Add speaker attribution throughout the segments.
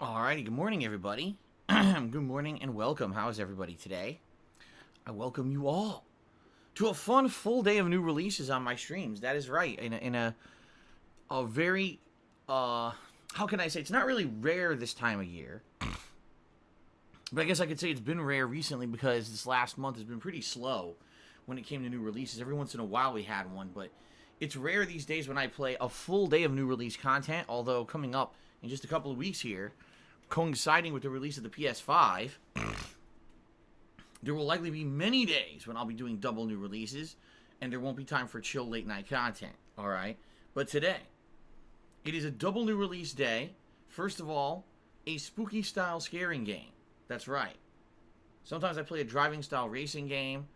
Speaker 1: Alrighty, good morning, everybody. Good morning and welcome. How is everybody today? I welcome you all to a fun full day of new releases on my streams. That is right. In a very how can I say, it's not really rare this time of year, but I guess I could say it's been rare recently because this last month has been pretty slow when it came to new releases. Every once in a while we had one, but it's rare these days when I play a full day of new release content. Although coming up in just a couple of weeks here, coinciding with the release of the PS5, there will likely be many days when I'll be doing double new releases, and there won't be time for chill late night content, alright? But today, it is a double new release day. First of all, a spooky style scaring game. That's right. Sometimes I play a driving style racing game.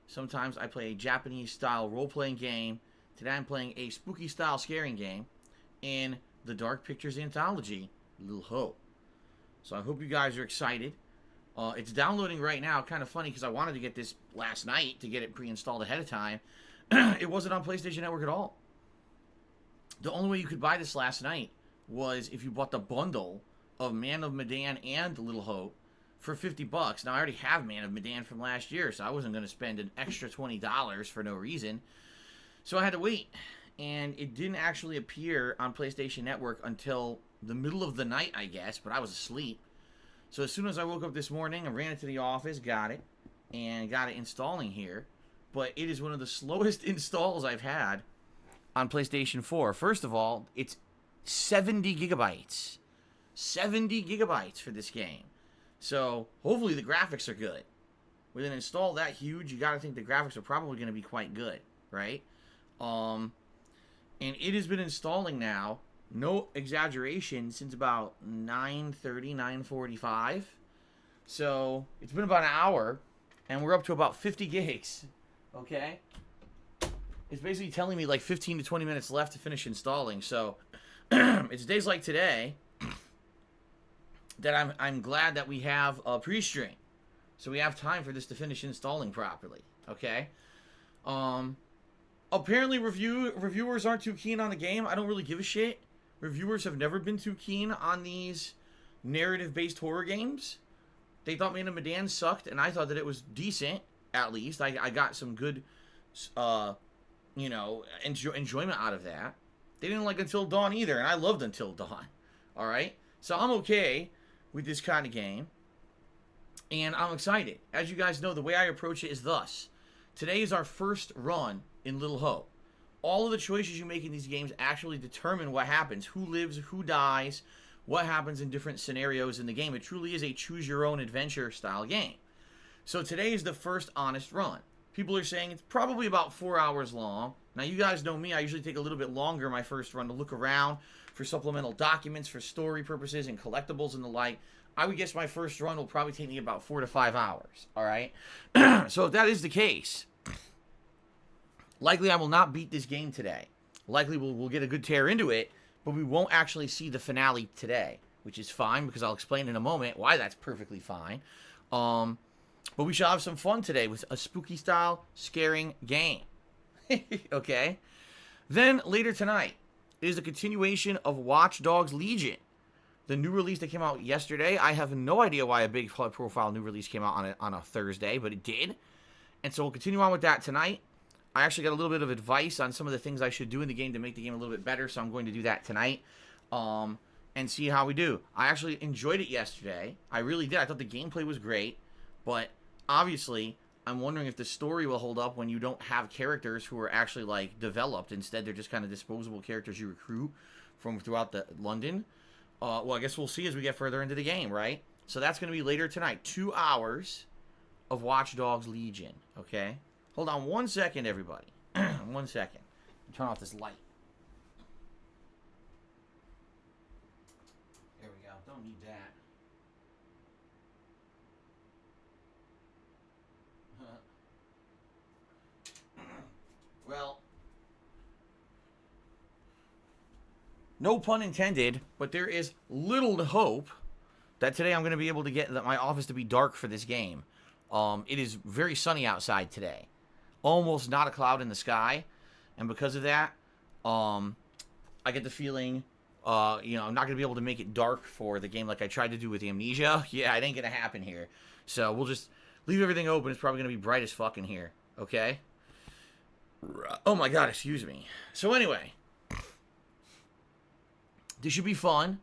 Speaker 1: Sometimes I play a Japanese style role-playing game. Today I'm playing a spooky style scaring game in the Dark Pictures anthology, Little Hope. So I hope you guys are excited. It's downloading right now. Kind of funny because I wanted to get this last night to get it pre-installed ahead of time. It wasn't on PlayStation Network at all. The only way you could buy this last night was if you bought the bundle of Man of Medan and Little Hope for $50. Now I already have Man of Medan from last year, so I wasn't going to spend an extra $20 for no reason. So I had to wait. And it didn't actually appear on PlayStation Network until the middle of the night, I guess, but I was asleep. So as soon as I woke up this morning, I ran into the office, got it, and got it installing here. But it is one of the slowest installs I've had on PlayStation 4. First of all, it's 70 gigabytes. 70 gigabytes for this game. So hopefully the graphics are good. With an install that huge, you gotta think the graphics are probably going to be quite good, right? And it has been installing now, no exaggeration, since about 9:30, 9:45. So it's been about an hour, and we're up to about 50 gigs. Okay? It's basically telling me like 15 to 20 minutes left to finish installing. So it's days like today that I'm glad that we have a pre-stream. So we have time for this to finish installing properly. Okay? Apparently reviewers aren't too keen on the game. I don't really give a shit. Reviewers have never been too keen on these narrative-based horror games. They thought Man of Medan sucked, and I thought that it was decent, at least. I got some good, enjoyment out of that. They didn't like Until Dawn either, and I loved Until Dawn. Alright? So I'm okay with this kind of game, and I'm excited. As you guys know, the way I approach it is thus. Today is our first run in Little Hope. All of the choices you make in these games actually determine what happens, who lives, who dies, what happens in different scenarios in the game. It truly is a choose-your-own-adventure style game. So today is the first honest run. People are saying it's probably about 4 hours long. Now, you guys know me. I usually take a little bit longer my first run to look around for supplemental documents, for story purposes, and collectibles and the like. I would guess my first run will probably take me about 4 to 5 hours. All right? So if that is the case, likely I will not beat this game today. Likely we'll get a good tear into it, but we won't actually see the finale today, which is fine because I'll explain in a moment why that's perfectly fine. But we shall have some fun today with a spooky style scaring game. Okay? Then later tonight is a continuation of Watch Dogs Legion. The new release that came out yesterday. I have no idea why a big profile new release came out on a Thursday, but it did. And so we'll continue on with that tonight. I actually got a little bit of advice on some of the things I should do in the game to make the game a little bit better, so I'm going to do that tonight and see how we do. I actually enjoyed it yesterday. I really did. I thought the gameplay was great, but obviously I'm wondering if the story will hold up when you don't have characters who are actually like developed. Instead, they're just kind of disposable characters you recruit from throughout London. Well, I guess we'll see as we get further into the game, right? So that's going to be later tonight. 2 hours of Watch Dogs Legion, okay? Hold on 1 second, everybody. 1 second. Turn off this light. There we go. Don't need that. Well, no pun intended, but there is little hope that today I'm going to be able to get my office to be dark for this game. It is very sunny outside today. Almost not a cloud in the sky. And because of that, I get the feeling You know, I'm not going to be able to make it dark for the game like I tried to do with Amnesia. Yeah, it ain't going to happen here. So we'll just leave everything open. It's probably going to be bright as fuck in here. Okay? Oh my god, excuse me. So anyway, this should be fun.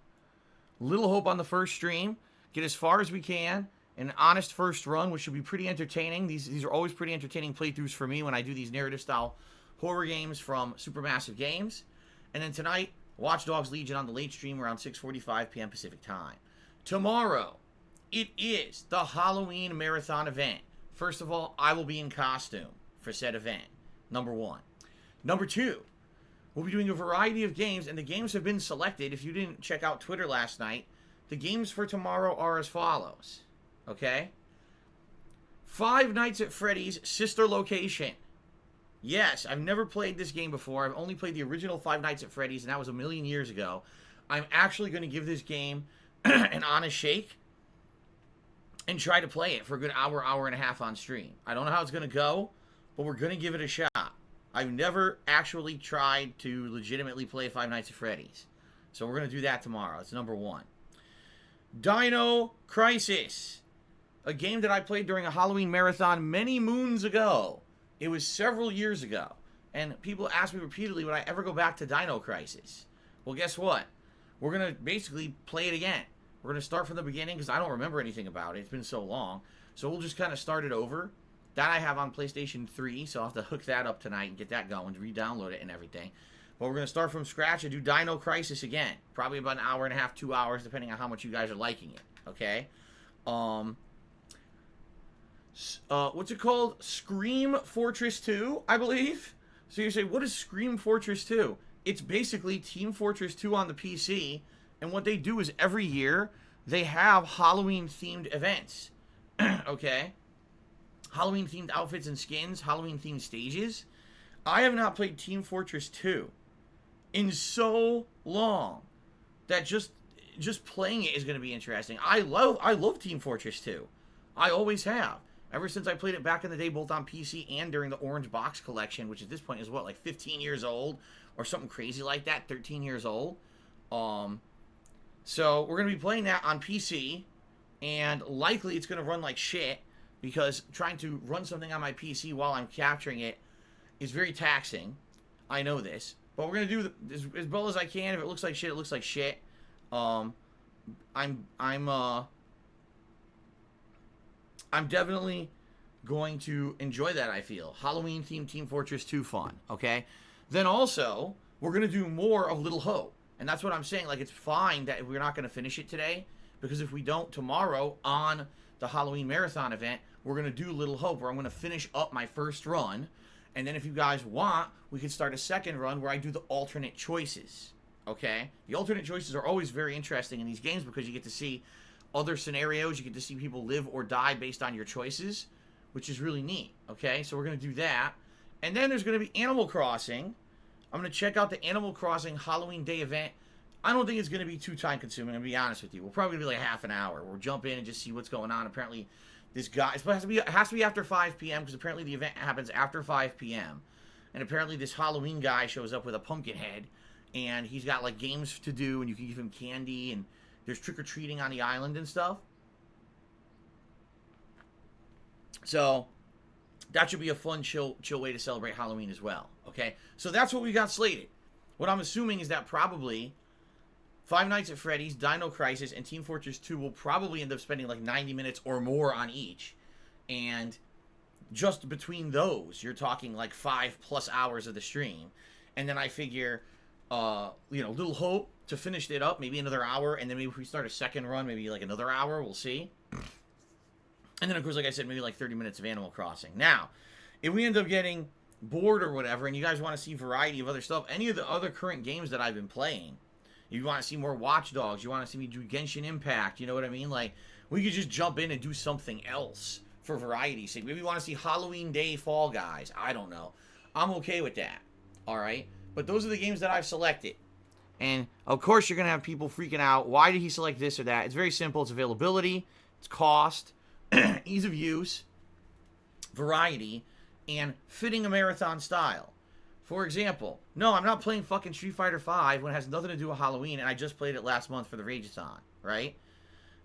Speaker 1: Little hope on the first stream. Get as far as we can. An honest first run, which should be pretty entertaining. These are always pretty entertaining playthroughs for me when I do these narrative-style horror games from Supermassive Games. And then tonight, Watch Dogs Legion on the late stream around 6:45 p.m. Pacific Time. Tomorrow, it is the Halloween Marathon event. First of all, I will be in costume for said event. Number one. Number two, we'll be doing a variety of games, and the games have been selected. If you didn't check out Twitter last night, the games for tomorrow are as follows. Okay? Five Nights at Freddy's Sister Location. Yes, I've never played this game before. I've only played the original Five Nights at Freddy's, and that was a million years ago. I'm actually going to give this game an honest shake and try to play it for a good hour, hour and a half on stream. I don't know how it's going to go, but we're going to give it a shot. I've never actually tried to legitimately play Five Nights at Freddy's. So we're going to do that tomorrow. That's number one. Dino Crisis. A game that I played during a Halloween marathon many moons ago. It was several years ago. And people ask me repeatedly, would I ever go back to Dino Crisis? Well, guess what? We're going to basically play it again. We're going to start from the beginning because I don't remember anything about it. It's been so long. So we'll just kind of start it over. That I have on PlayStation 3, so I'll have to hook that up tonight and get that going, to re-download it and everything. But we're going to start from scratch and do Dino Crisis again. Probably about an hour and a half, 2 hours, depending on how much you guys are liking it. Okay? What's it called? Scream Fortress 2, I believe? So you say, what is Scream Fortress 2? It's basically Team Fortress 2 on the PC, and what they do is every year, they have Halloween-themed events. Okay? Halloween-themed outfits and skins, Halloween-themed stages. I have not played Team Fortress 2 in so long that just playing it is going to be interesting. I love Team Fortress 2. I always have. Ever since I played it back in the day, both on PC and during the Orange Box collection, which at this point is what, like 15 years old or something crazy like that, 13 years old. So we're going to be playing that on PC, and likely it's going to run like shit, because trying to run something on my PC while I'm capturing it is very taxing. I know this. But we're going to do as well as I can. If it looks like shit, it looks like shit. I'm definitely going to enjoy that, I feel. Halloween-themed Team Fortress 2 fun, okay? Then also, we're going to do more of Little Hope. And that's what I'm saying. Like, it's fine that we're not going to finish it today, because if we don't tomorrow on the Halloween Marathon event, we're going to do Little Hope, where I'm going to finish up my first run. And then if you guys want, we can start a second run where I do the alternate choices, okay? The alternate choices are always very interesting in these games because you get to see other scenarios. You get to see people live or die based on your choices, which is really neat, okay? So we're going to do that. And then there's going to be Animal Crossing. I'm going to check out the Animal Crossing Halloween Day event. I don't think it's going to be too time-consuming, I'm going to be honest with you. We're probably going to be like half an hour. We'll jump in and just see what's going on. Apparently, this guy, it has to be after 5 p.m. because apparently the event happens after 5 p.m. And apparently this Halloween guy shows up with a pumpkin head, and he's got like games to do, and you can give him candy, and there's trick-or-treating on the island and stuff. So that should be a fun, chill way to celebrate Halloween as well. Okay, so that's what we got slated. What I'm assuming is that probably Five Nights at Freddy's, Dino Crisis, and Team Fortress 2 will probably end up spending like 90 minutes or more on each. And just between those, you're talking like 5+ hours of the stream. And then I figure, Little Hope to finish it up, maybe another hour. And then maybe if we start a second run, maybe like another hour, we'll see. And then, of course, like I said, maybe like 30 minutes of Animal Crossing. Now, if we end up getting bored or whatever, and you guys want to see variety of other stuff, any of the other current games that I've been playing, you want to see more Watch Dogs, you want to see me do Genshin Impact, you know what I mean? Like, we could just jump in and do something else for variety's sake. Maybe you want to see Halloween Day Fall Guys. I don't know. I'm okay with that. Alright? But those are the games that I've selected. And, of course, you're going to have people freaking out. Why did he select this or that? It's very simple. It's availability. It's cost. Ease of use. Variety. And fitting a marathon style. For example, no, I'm not playing fucking Street Fighter V when it has nothing to do with Halloween, and I just played it last month for the Rageathon, right?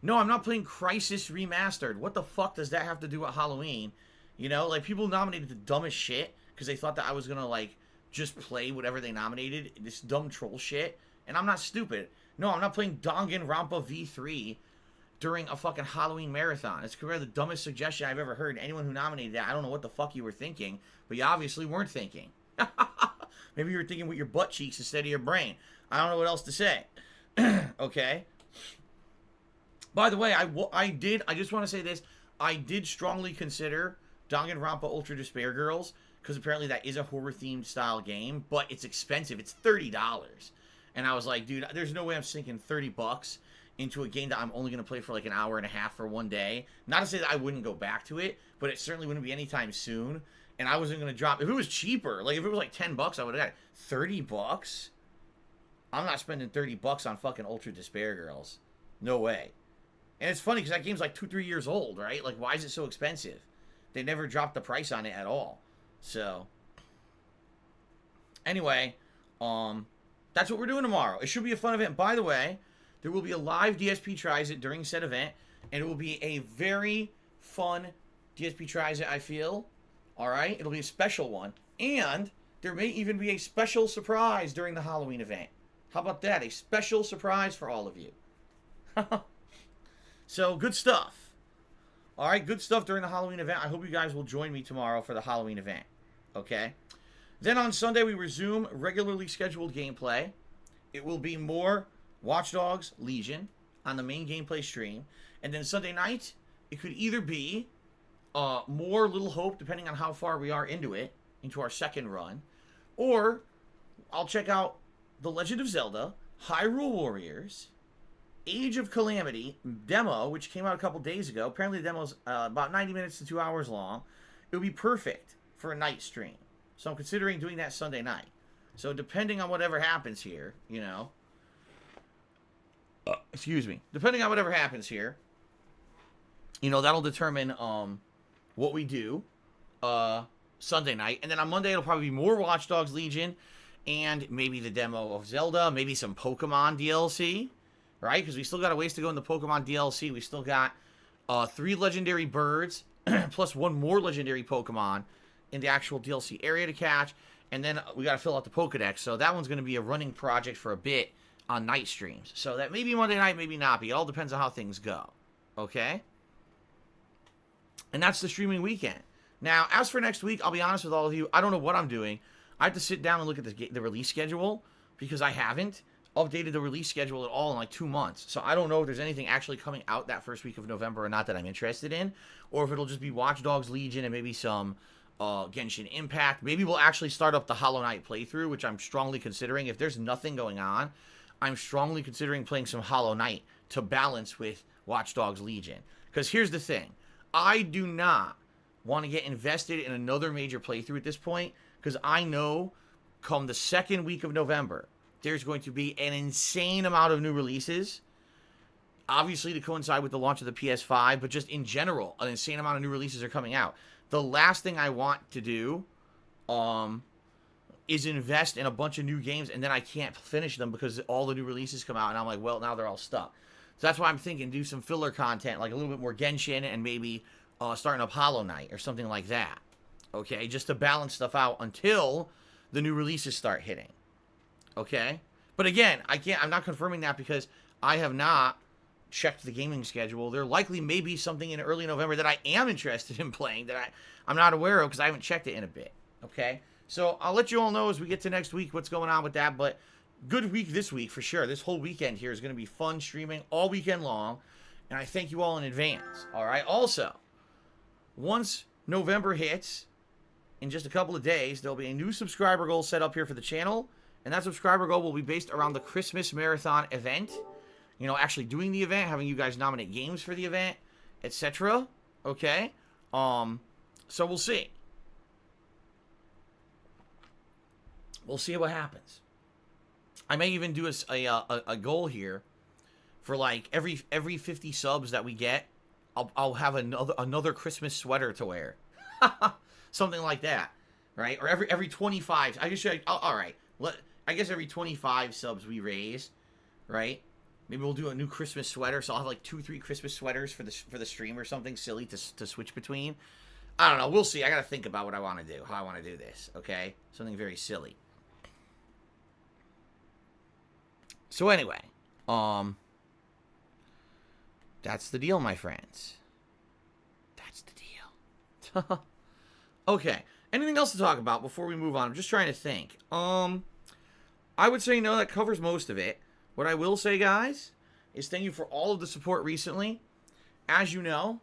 Speaker 1: No, I'm not playing Crisis Remastered. What the fuck does that have to do with Halloween? You know, like, people nominated the dumbest shit because they thought that I was gonna, like, just play whatever they nominated, this dumb troll shit, and I'm not stupid. No, I'm not playing Danganronpa V3 during a fucking Halloween marathon. It's probably the dumbest suggestion I've ever heard. Anyone who nominated that, I don't know what the fuck you were thinking, but you obviously weren't thinking. Maybe you were thinking with your butt cheeks instead of your brain. I don't know what else to say. Okay? By the way, I just want to say this. I did strongly consider Danganronpa Ultra Despair Girls, because apparently that is a horror-themed style game, but it's expensive. It's $30. And I was like, dude, there's no way I'm sinking $30 into a game that I'm only going to play for like an hour and a half for one day. Not to say that I wouldn't go back to it, but it certainly wouldn't be anytime soon. And I wasn't going to drop... If it was cheaper, like if it was like $10, I would have got it. $30? I'm not spending $30 on fucking Ultra Despair Girls. No way. And it's funny because that game's like 2-3 years old, right? Like, why is it so expensive? They never dropped the price on it at all. So, anyway, that's what we're doing tomorrow. It should be a fun event. By the way, there will be a live DSP Tries It during said event, and it will be a very fun DSP Tries It, I feel. All right? It'll be a special one. And there may even be a special surprise during the Halloween event. How about that? A special surprise for all of you. So, good stuff. All right, good stuff during the Halloween event. I hope you guys will join me tomorrow for the Halloween event. Okay? Then on Sunday, we resume regularly scheduled gameplay. It will be more Watch Dogs Legion on the main gameplay stream. And then Sunday night, it could either be more Little Hope, depending on how far we are into it, into our second run, or I'll check out The Legend of Zelda, Hyrule Warriors, Age of Calamity demo, which came out a couple days ago. Apparently the demo's about 90 minutes to 2 hours long. It would be perfect for a night stream. So I'm considering doing that Sunday night. So depending on whatever happens here, you know. Excuse me. Depending on whatever happens here, you know, that'll determine what we do Sunday night. And then on Monday, it'll probably be more Watch Dogs Legion and maybe the demo of Zelda, maybe some Pokemon DLC. Right? Because we still got a ways to go in the Pokemon DLC. We still got 3 legendary birds, plus 1 more legendary Pokemon in the actual DLC area to catch. And then we got to fill out the Pokedex. So that one's going to be a running project for a bit on night streams. So that may be Monday night, maybe not. But it all depends on how things go. Okay? And that's the streaming weekend. Now, as for next week, I'll be honest with all of you. I don't know what I'm doing. I have to sit down and look at the release schedule because I haven't updated the release schedule at all in like 2 months. So I don't know if there's anything actually coming out that first week of November or not that I'm interested in, or if it'll just be Watch Dogs Legion and maybe some Genshin Impact. Maybe we'll actually start up the Hollow Knight playthrough, which I'm strongly considering. If there's nothing going on, I'm strongly considering playing some Hollow Knight to balance with Watch Dogs Legion. Because here's the thing. I do not want to get invested in another major playthrough at this point, because I know come the second week of November, there's going to be an insane amount of new releases, obviously to coincide with the launch of the PS5, but just in general, an insane amount of new releases are coming out. The last thing I want to do is invest in a bunch of new games, and then I can't finish them because all the new releases come out, and I'm like, well, now they're all stuck. So that's why I'm thinking do some filler content, like a little bit more Genshin, and maybe starting up Hollow Knight or something like that. Okay, just to balance stuff out until the new releases start hitting. Okay? But again, I'm not confirming that because I have not checked the gaming schedule. There likely may be something in early November that I am interested in playing that I'm not aware of because I haven't checked it in a bit. Okay? So I'll let you all know as we get to next week what's going on with that. But good week this week for sure. This whole weekend here is going to be fun streaming all weekend long. And I thank you all in advance. All right? Also, once November hits, in just a couple of days, there'll be a new subscriber goal set up here for the channel. And that subscriber goal will be based around the Christmas Marathon event. You know, actually doing the event, having you guys nominate games for the event, etc. Okay? So we'll see. We'll see what happens. I may even do a goal here for like every 50 subs that we get, I'll have another Christmas sweater to wear. Something like that. right? Or every 25. I guess all right. I guess every 25 subs we raise, right? Maybe we'll do a new Christmas sweater. So I'll have like 2-3 Christmas sweaters for the stream or something silly to switch between. I don't know. We'll see. I got to think about what I want to do, how I want to do this. Okay, something very silly. So anyway, that's the deal, my friends. That's the deal. Okay. Anything else to talk about before we move on? I'm just trying to think. I would say no, that covers most of it. What I will say, guys, is thank you for all of the support recently. As you know,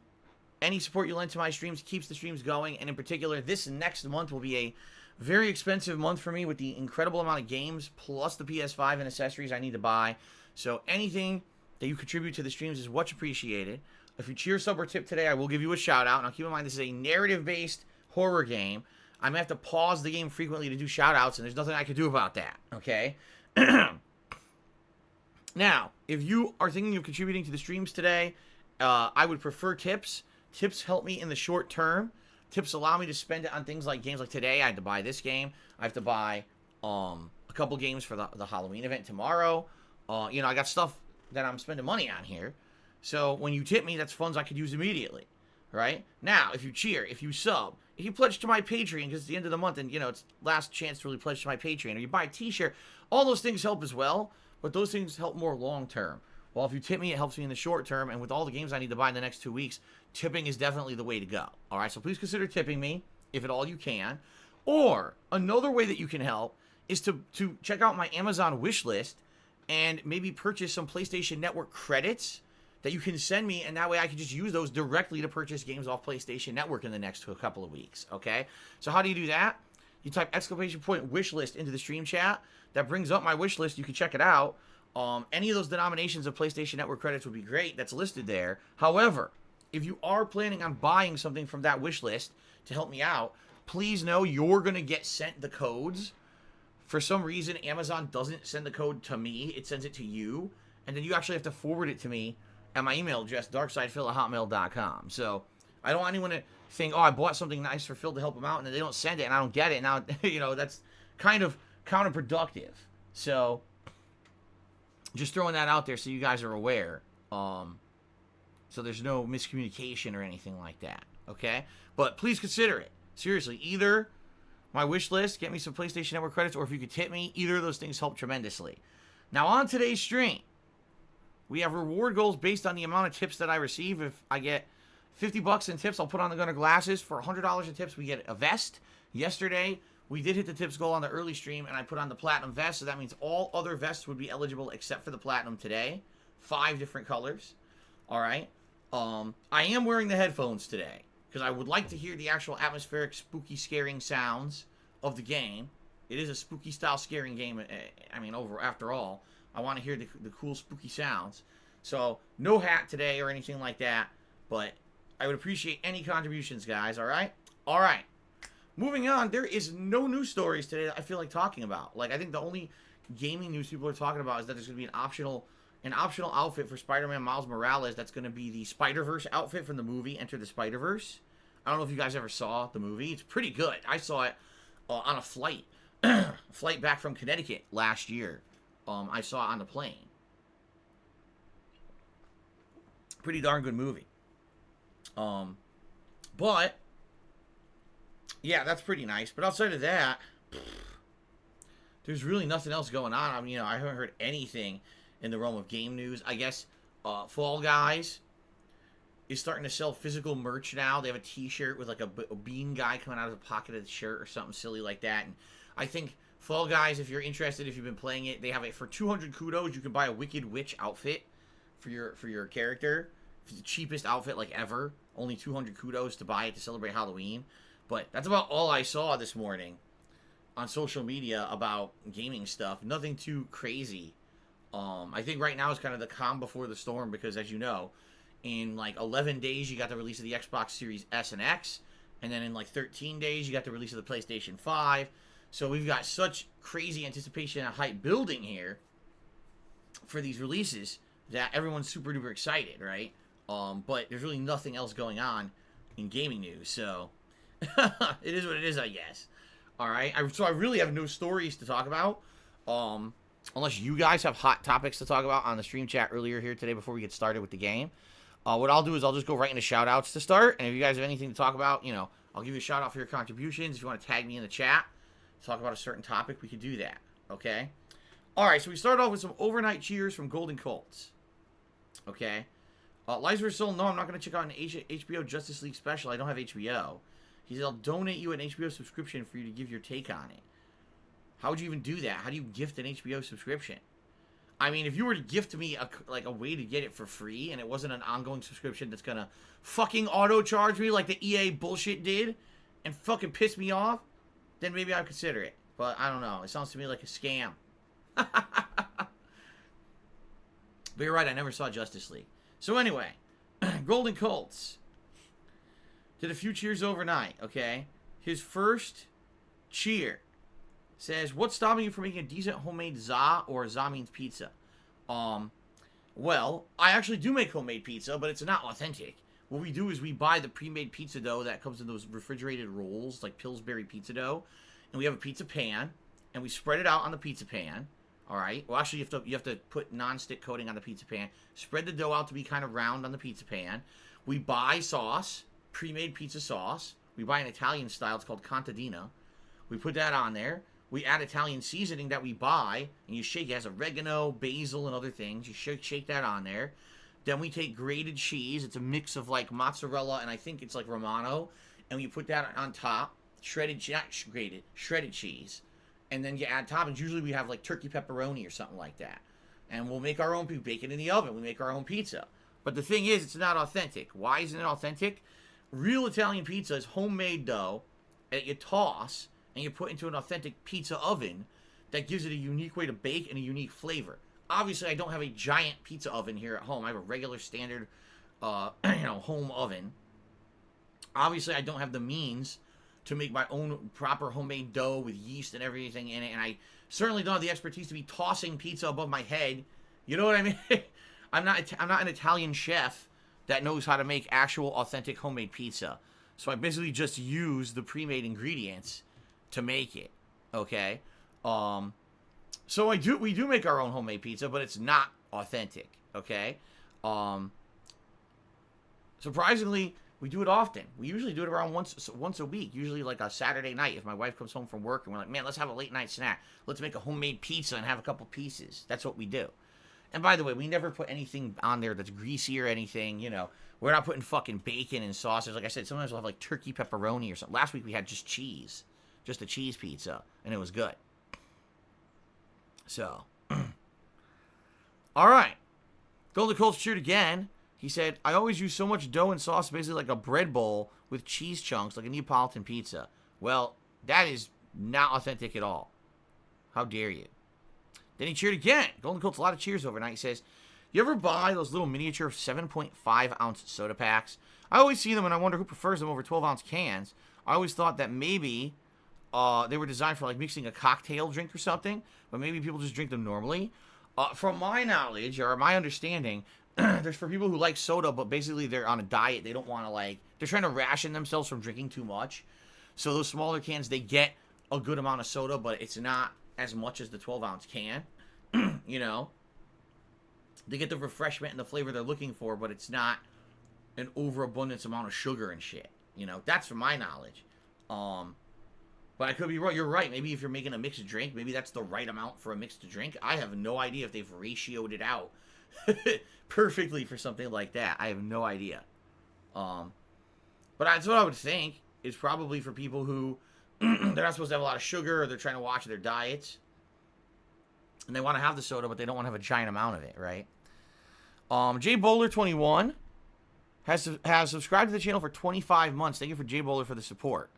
Speaker 1: any support you lend to my streams keeps the streams going, and in particular, this next month will be a very expensive month for me with the incredible amount of games, plus the PS5 and accessories I need to buy. So anything that you contribute to the streams is much appreciated. If you cheer, sub, or tip today, I will give you a shout-out. And I'll keep in mind, this is a narrative-based horror game. I may have to pause the game frequently to do shout-outs, and there's nothing I can do about that, okay? Now, if you are thinking of contributing to the streams today, I would prefer tips. Tips help me in the short term. Tips allow me to spend it on things like games like today. I had to buy this game. I have to buy a couple games for the Halloween event tomorrow. I got stuff that I'm spending money on here. So when you tip me, that's funds I could use immediately, right? Now, if you cheer, if you sub, if you pledge to my Patreon, because it's the end of the month and, it's last chance to really pledge to my Patreon, or you buy a t-shirt, all those things help as well, but those things help more long-term. Well, if you tip me, it helps me in the short term, and with all the games I need to buy in the next 2 weeks, tipping is definitely the way to go. All right, so please consider tipping me, if at all you can. Or, another way that you can help is to check out my Amazon wish list and maybe purchase some PlayStation Network credits that you can send me, and that way I can just use those directly to purchase games off PlayStation Network in the next couple of weeks, okay? So how do you do that? You type !wish list into the stream chat. That brings up my wish list. You can check it out. Any of those denominations of PlayStation Network credits would be great. That's listed there. However, if you are planning on buying something from that wish list to help me out, please know you're going to get sent the codes. For some reason, Amazon doesn't send the code to me. It sends it to you. And then you actually have to forward it to me at my email address, darksidephil@hotmail.com. So I don't want anyone to think, I bought something nice for Phil to help him out, and then they don't send it, and I don't get it. Now, that's kind of counterproductive. So just throwing that out there so you guys are aware. So there's no miscommunication or anything like that, okay? But please consider it. Seriously, either my wish list, get me some PlayStation Network credits, or if you could tip me, either of those things help tremendously. Now, on today's stream, we have reward goals based on the amount of tips that I receive. If I get $50 in tips, I'll put on the Gunner glasses. For $100 in tips, we get a vest. Yesterday, we did hit the tips goal on the early stream, and I put on the platinum vest, so that means all other vests would be eligible except for the platinum today. 5 different colors. All right. I am wearing the headphones today because I would like to hear the actual atmospheric, spooky, scaring sounds of the game. It is a spooky style scaring game. After all, I want to hear the cool, spooky sounds. So, no hat today or anything like that, but I would appreciate any contributions, guys, all right? All right. Moving on, there is no news stories today that I feel like talking about. I think the only gaming news people are talking about is that there's going to be an optional outfit for Spider-Man Miles Morales. That's going to be the Spider-Verse outfit from the movie Enter the Spider-Verse. I don't know if you guys ever saw the movie. It's pretty good. I saw it on a flight back from Connecticut last year. I saw it on the plane. Pretty darn good movie. But yeah, that's pretty nice. But outside of that, there's really nothing else going on. I haven't heard anything in the realm of game news. I guess Fall Guys is starting to sell physical merch now. They have a t-shirt with a bean guy coming out of the pocket of the shirt or something silly like that. And I think Fall Guys, if you're interested, if you've been playing it, they have it for 200 kudos. You can buy a Wicked Witch outfit for your character. It's the cheapest outfit ever. Only 200 kudos to buy it to celebrate Halloween. But that's about all I saw this morning on social media about gaming stuff. Nothing too crazy. I think right now is kind of the calm before the storm because, as you know, in 11 days you got the release of the Xbox Series S and X, and then in 13 days you got the release of the PlayStation 5. So we've got such crazy anticipation and hype building here for these releases that everyone's super duper excited, right? But there's really nothing else going on in gaming news, so it is what it is, I guess. All right. So I really have no stories to talk about. Unless you guys have hot topics to talk about on the stream chat earlier here today before we get started with the game. What I'll do is I'll just go right into shout outs to start. And if you guys have anything to talk about, I'll give you a shout out for your contributions. If you want to tag me in the chat, talk about a certain topic, we could do that. Okay? All right, so we start off with some overnight cheers from Golden Colts. Okay? Liza Soul, no, I'm not going to check out an HBO Justice League special. I don't have HBO. He said, I'll donate you an HBO subscription for you to give your take on it. How would you even do that? How do you gift an HBO subscription? I mean, if you were to gift me a way to get it for free and it wasn't an ongoing subscription that's going to fucking auto-charge me like the EA bullshit did and fucking piss me off, then maybe I'd consider it. But I don't know. It sounds to me like a scam. But you're right, I never saw Justice League. So anyway, Golden Colts did a few cheers overnight, okay? His first cheer says, what's stopping you from making a decent homemade za, or za means pizza? Well, I actually do make homemade pizza, but it's not authentic. What we do is we buy the pre-made pizza dough that comes in those refrigerated rolls, like Pillsbury pizza dough, and we have a pizza pan, and we spread it out on the pizza pan. All right. Well, actually, you have to put non-stick coating on the pizza pan. Spread the dough out to be kind of round on the pizza pan. We buy sauce, pre-made pizza sauce. We buy an Italian style. It's called contadina. We put that on there. We add Italian seasoning that we buy, and you shake. It has oregano, basil, and other things. You shake that on there. Then we take grated cheese. It's a mix of like mozzarella and I think it's like Romano, and we put that on top. Shredded cheese. And then you add toppings. Usually we have like turkey pepperoni or something like that. And we'll make our own, we bake it in the oven. We make our own pizza. But the thing is, it's not authentic. Why isn't it authentic? Real Italian pizza is homemade dough that you toss and you put into an authentic pizza oven that gives it a unique way to bake and a unique flavor. Obviously, I don't have a giant pizza oven here at home. I have a regular standard, home oven. Obviously, I don't have the means to make my own proper homemade dough with yeast and everything in it, and I certainly don't have the expertise to be tossing pizza above my head. You know what I mean? I'm not an Italian chef that knows how to make actual authentic homemade pizza. So I basically just use the pre-made ingredients to make it. Okay? So we do make our own homemade pizza, but it's not authentic. Okay? Surprisingly, we do it often. We usually do it around once a week, usually like a Saturday night. If my wife comes home from work and we're like, man, let's have a late night snack. Let's make a homemade pizza and have a couple pieces. That's what we do. And by the way, we never put anything on there that's greasy or anything, We're not putting fucking bacon and sausage. Like I said, sometimes we'll have like turkey pepperoni or something. Last week we had just cheese. Just a cheese pizza. And it was good. So. All right. Golden Colts cheered again. He said, I always use so much dough and sauce, basically like a bread bowl with cheese chunks, like a Neapolitan pizza. Well, that is not authentic at all. How dare you? Then he cheered again. Golden Colts, a lot of cheers overnight. He says, you ever buy those little miniature 7.5-ounce soda packs? I always see them and I wonder who prefers them over 12-ounce cans. I always thought that maybe they were designed for like mixing a cocktail drink or something, but maybe people just drink them normally. From my knowledge or my understanding, there's for people who like soda, but basically they're on a diet. They don't want to they're trying to ration themselves from drinking too much. So those smaller cans, they get a good amount of soda, but it's not as much as the 12-ounce can. They get the refreshment and the flavor they're looking for, but it's not an overabundance amount of sugar and shit. That's from my knowledge. But I could be wrong. You're right. Maybe if you're making a mixed drink, maybe that's the right amount for a mixed drink. I have no idea if they've ratioed it out perfectly for something like that. I have no idea. But that's what I would think is probably for people who they're not supposed to have a lot of sugar or they're trying to watch their diets. And they want to have the soda, but they don't want to have a giant amount of it, right? Jay Bowler 21 has subscribed to the channel for 25 months. Thank you for Jay Bowler for the support.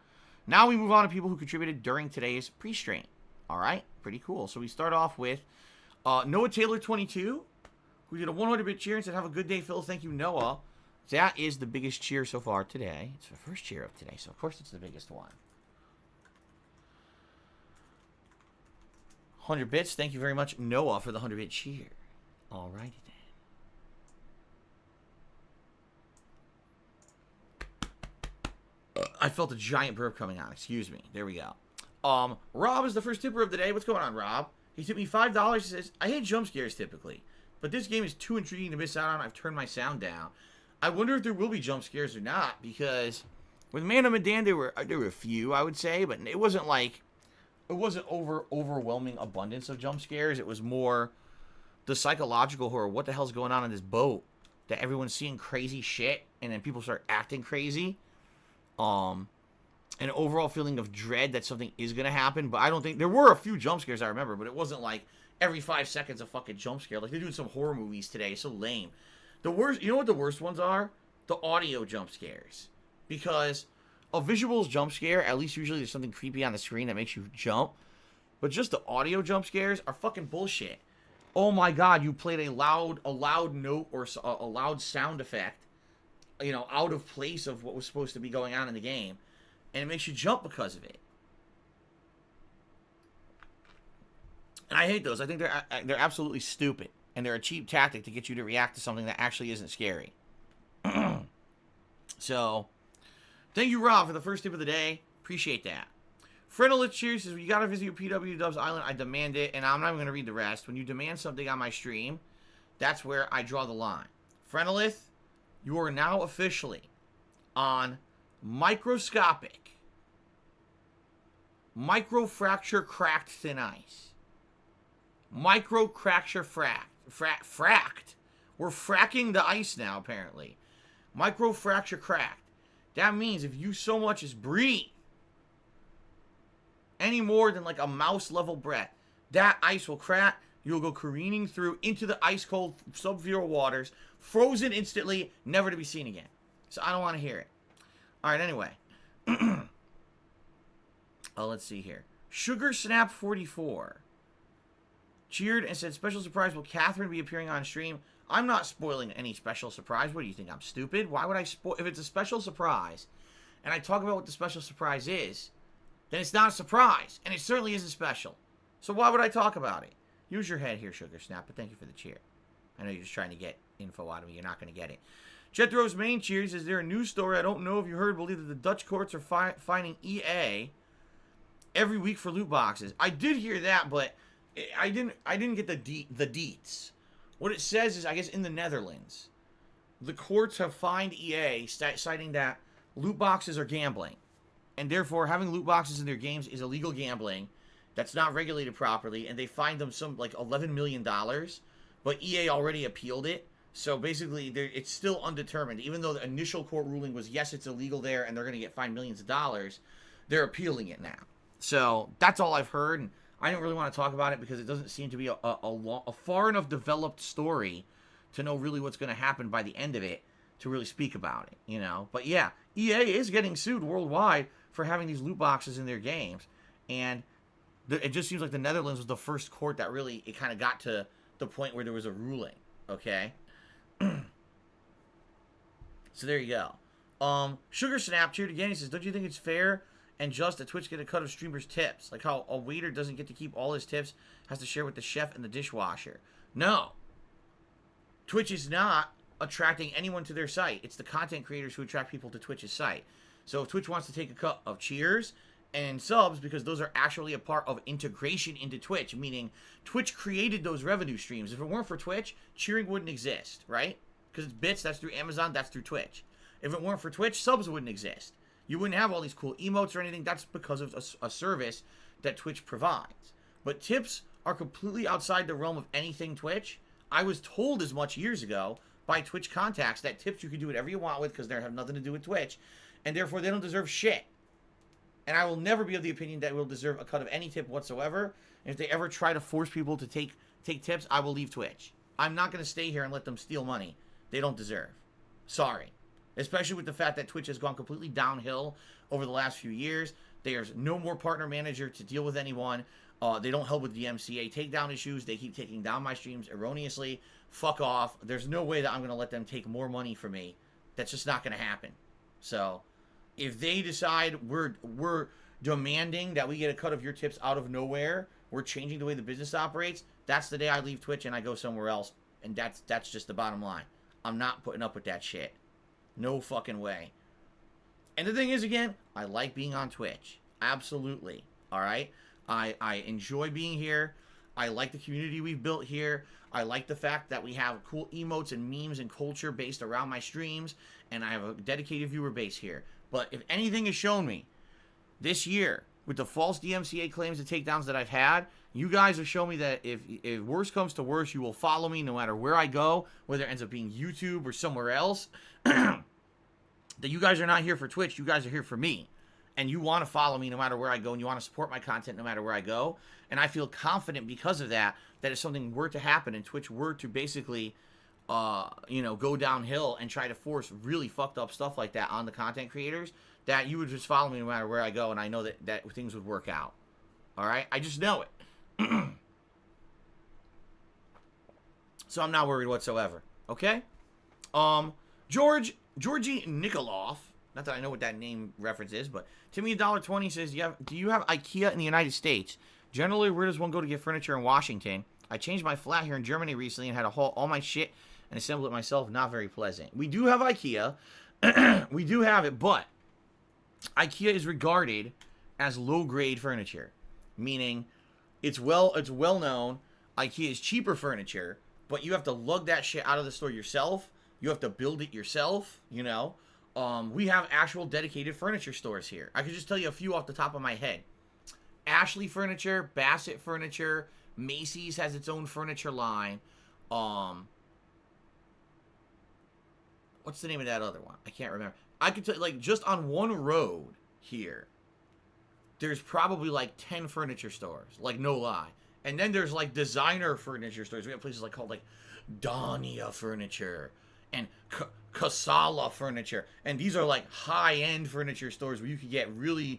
Speaker 1: Now we move on to people who contributed during today's pre-stream. All right, pretty cool. So we start off with Noah Taylor 22, who did a 100-bit cheer and said, have a good day, Phil. Thank you, Noah. That is the biggest cheer so far today. It's the first cheer of today, so of course it's the biggest one. 100 bits. Thank you very much, Noah, for the 100-bit cheer. All righty then. I felt a giant burp coming on. Excuse me. There we go. Rob is the first tipper of the day. What's going on, Rob? He tipped me $5. He says, I hate jump scares typically, but this game is too intriguing to miss out on. I've turned my sound down. I wonder if there will be jump scares or not, because with Man of Medan, there were a few, I would say, but it wasn't overwhelming abundance of jump scares. It was more the psychological horror. What the hell's going on in this boat? That everyone's seeing crazy shit, and then people start acting crazy. An overall feeling of dread that something is gonna happen. But I don't think there were a few jump scares I remember, but it wasn't like every 5 seconds a fucking jump scare like they do in some horror movies today. It's so lame. The worst, you know what the worst ones are? The audio jump scares, because a visuals jump scare, at least usually there's something creepy on the screen that makes you jump. But just the audio jump scares are fucking bullshit. Oh my god, you played a loud note or a loud sound effect, you know, out of place of what was supposed to be going on in the game, and it makes you jump because of it. And I hate those. I think they're absolutely stupid, and they're a cheap tactic to get you to react to something that actually isn't scary. So, thank you, Rob, for the first tip of the day. Appreciate that. Frenolith Cheers says, you gotta visit your PW Dubs Island. I demand it, and I'm not even gonna read the rest. When you demand something on my stream, that's where I draw the line. Frenolith, you are now officially on microscopic, microfracture cracked thin ice. Microfracture fracked. We're fracking the ice now, apparently. Microfracture cracked. That means if you so much as breathe any more than like a mouse level breath, that ice will crack. You'll go careening through into the ice cold sub-zero waters, frozen instantly, never to be seen again. So I don't want to hear it. All right, anyway. Let's see here. Sugar Snap 44 cheered and said, special surprise, will Catherine be appearing on stream? I'm not spoiling any special surprise. What do you think? I'm stupid? Why would I spoil? If it's a special surprise and I talk about what the special surprise is, then it's not a surprise, and it certainly isn't special. So why would I talk about it? Use your head here, Sugar Snap, but thank you for the cheer. I know you're just trying to get info out of me. You're not going to get it. Jethro's main cheers. Is there a news story? I don't know if you heard, believe that the Dutch courts are fining EA every week for loot boxes. I did hear that, but I didn't get the deets. What it says is, I guess in the Netherlands, the courts have fined EA, citing that loot boxes are gambling. And therefore, having loot boxes in their games is illegal gambling that's not regulated properly, and they fined them some, like, $11 million, but EA already appealed it, so basically, it's still undetermined. Even though the initial court ruling was, yes, it's illegal there, and they're going to get fined millions of dollars, they're appealing it now. So, that's all I've heard, and I don't really want to talk about it because it doesn't seem to be a far enough developed story to know really what's going to happen by the end of it to really speak about it, you know? But yeah, EA is getting sued worldwide for having these loot boxes in their games, and it just seems like the Netherlands was the first court that really, it kind of got to the point where there was a ruling, okay? So there you go. Sugar Snap cheered again. He says, don't you think it's fair and just that Twitch get a cut of streamers' tips? Like how a waiter doesn't get to keep all his tips, has to share with the chef and the dishwasher. No. Twitch is not attracting anyone to their site. It's the content creators who attract people to Twitch's site. So if Twitch wants to take a cut of cheers and subs, because those are actually a part of integration into Twitch, meaning Twitch created those revenue streams. If it weren't for Twitch, cheering wouldn't exist, right? Because it's bits, that's through Amazon, that's through Twitch. If it weren't for Twitch, subs wouldn't exist. You wouldn't have all these cool emotes or anything. That's because of a service that Twitch provides. But tips are completely outside the realm of anything Twitch. I was told as much years ago by Twitch contacts that tips you can do whatever you want with because they have nothing to do with Twitch, and therefore they don't deserve shit. And I will never be of the opinion that will deserve a cut of any tip whatsoever. And if they ever try to force people to take tips, I will leave Twitch. I'm not going to stay here and let them steal money they don't deserve. Sorry. Especially with the fact that Twitch has gone completely downhill over the last few years. There's no more partner manager to deal with anyone. They don't help with the MCA takedown issues. They keep taking down my streams erroneously. Fuck off. There's no way that I'm going to let them take more money from me. That's just not going to happen. So, if they decide we're demanding that we get a cut of your tips out of nowhere, we're changing the way the business operates, that's the day I leave Twitch and I go somewhere else. And that's just the bottom line. I'm not putting up with that shit. No fucking way. And the thing is, again, I like being on Twitch. Absolutely. All right. I enjoy being here. I like the community we've built here. I like the fact that we have cool emotes and memes and culture based around my streams, and I have a dedicated viewer base here. But if anything has shown me this year with the false DMCA claims and takedowns that I've had, you guys have shown me that if worse comes to worse, you will follow me no matter where I go, whether it ends up being YouTube or somewhere else. That you guys are not here for Twitch, you guys are here for me. And you want to follow me no matter where I go, and you want to support my content no matter where I go. And I feel confident because of that, that if something were to happen and Twitch were to basically, go downhill and try to force really fucked up stuff like that on the content creators, that you would just follow me no matter where I go, and I know that things would work out. All right? I just know it. So I'm not worried whatsoever. Okay? Georgie Nikoloff, not that I know what that name reference is, but Timmy $1.20 says, do you have IKEA in the United States? Generally, where does one go to get furniture in Washington? I changed my flat here in Germany recently and had to haul all my shit and assemble it myself. Not very pleasant. We do have IKEA. We do have it, but IKEA is regarded as low-grade furniture, meaning it's well known. IKEA is cheaper furniture, but you have to lug that shit out of the store yourself. You have to build it yourself, you know. We have actual dedicated furniture stores here. I could just tell you a few off the top of my head. Ashley Furniture, Bassett Furniture, Macy's has its own furniture line. What's the name of that other one? I can't remember. I could tell you, like, just on one road here, there's probably like 10 furniture stores, like, no lie. And then there's like designer furniture stores. We have places like called like Dania Furniture and Casala Furniture, and these are like high-end furniture stores where you can get really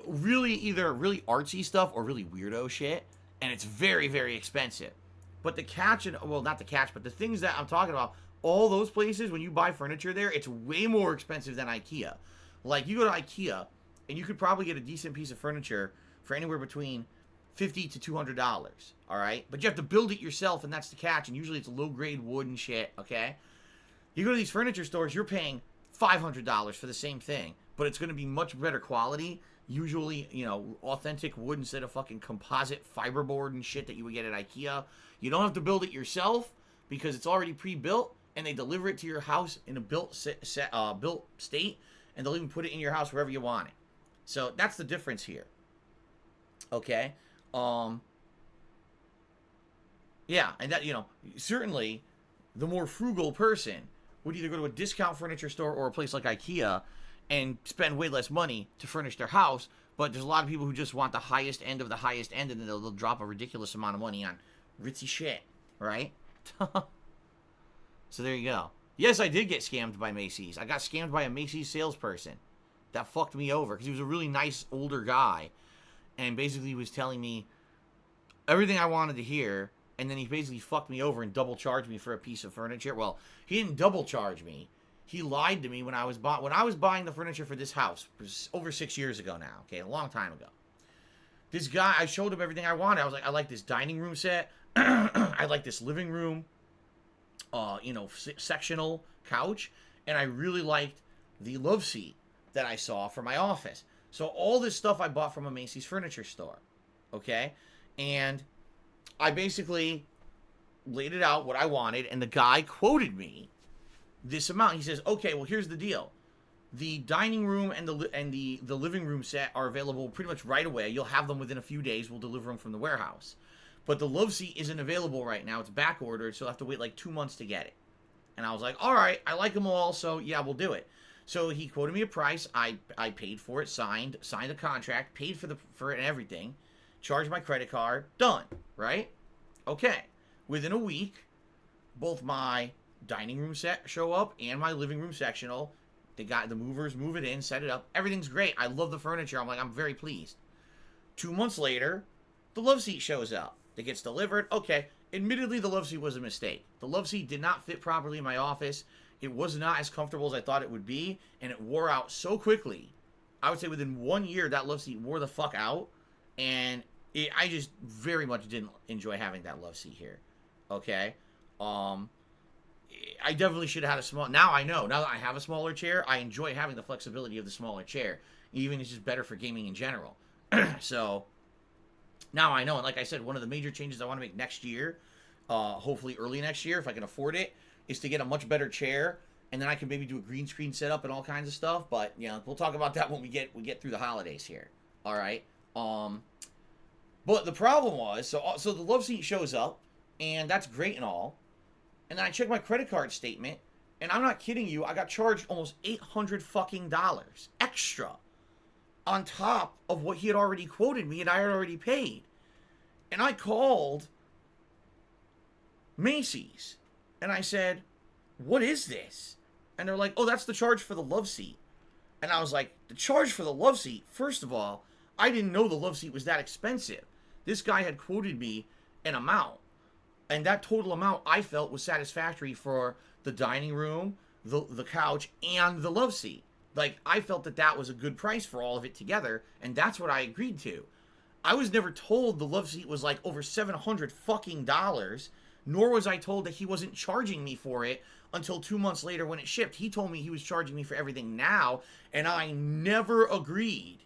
Speaker 1: either really artsy stuff or really weirdo shit, and it's very, very expensive. But the catch, not the catch, but the things that I'm talking about, all those places, when you buy furniture there, it's way more expensive than IKEA. Like, you go to IKEA, and you could probably get a decent piece of furniture for anywhere between $50 to $200, all right? But you have to build it yourself, and that's the catch, and usually it's low-grade wood and shit, okay? You go to these furniture stores, you're paying $500 for the same thing, but it's going to be much better quality, usually, authentic wood instead of fucking composite fiberboard and shit that you would get at IKEA. You don't have to build it yourself because it's already pre-built, and they deliver it to your house in a built state, and they'll even put it in your house wherever you want it. So that's the difference here. Okay? Yeah, and that, certainly the more frugal person would either go to a discount furniture store or a place like IKEA and spend way less money to furnish their house, but there's a lot of people who just want the highest end of the highest end, and then they'll drop a ridiculous amount of money on ritzy shit, right? So there you go. Yes, I did get scammed by Macy's. I got scammed by a Macy's salesperson. That fucked me over because he was a really nice older guy, and basically was telling me everything I wanted to hear, and then he basically fucked me over and double charged me for a piece of furniture. Well, he didn't double charge me. He lied to me when I was buying the furniture for this house. It was over 6 years ago now, okay, a long time ago. This guy, I showed him everything I wanted. I was like, I like this dining room set. I like this living room, sectional couch, and I really liked the love seat that I saw for my office. So all this stuff I bought from a Macy's furniture store, okay? And I basically laid it out what I wanted, and the guy quoted me this amount. He says, okay, well, here's the deal. The dining room and the living room set are available pretty much right away. You'll have them within a few days. We'll deliver them from the warehouse. But the love seat isn't available right now. It's back ordered, so you'll have to wait like 2 months to get it. And I was like, all right, I like them all, so yeah, we'll do it. So he quoted me a price. I paid for it, signed a contract, paid for it and everything, charged my credit card, done, right? Okay. Within a week, both my dining room set show up and my living room sectional. The movers move it in, set it up. Everything's great. I love the furniture. I'm very pleased. 2 months later, the love seat shows up. It gets delivered. Okay. Admittedly, the love seat was a mistake. The love seat did not fit properly in my office. It was not as comfortable as I thought it would be, and it wore out so quickly. I would say within 1 year, that love seat wore the fuck out, and I just very much didn't enjoy having that love seat here. Okay? I definitely should have had a small... Now I know. Now that I have a smaller chair, I enjoy having the flexibility of the smaller chair. Even it's just better for gaming in general. So now I know. And like I said, one of the major changes I want to make next year, hopefully early next year, if I can afford it, is to get a much better chair. And then I can maybe do a green screen setup and all kinds of stuff. But, you know, we'll talk about that when we get through the holidays here. All right. But the problem was, so the love seat shows up, and that's great and all. And then I check my credit card statement, and I'm not kidding you, I got charged almost $800 fucking dollars extra on top of what he had already quoted me and I had already paid. And I called Macy's, and I said, "What is this?" And they're like, "Oh, that's the charge for the love seat." And I was like, "The charge for the love seat? First of all, I didn't know the love seat was that expensive. This guy had quoted me an amount, and that total amount I felt was satisfactory for the dining room, the couch, and the love seat. Like, I felt that that was a good price for all of it together, and that's what I agreed to. I was never told the love seat was like over $700 fucking dollars, nor was I told that he wasn't charging me for it until 2 months later when it shipped. He told me he was charging me for everything now, and I never agreed.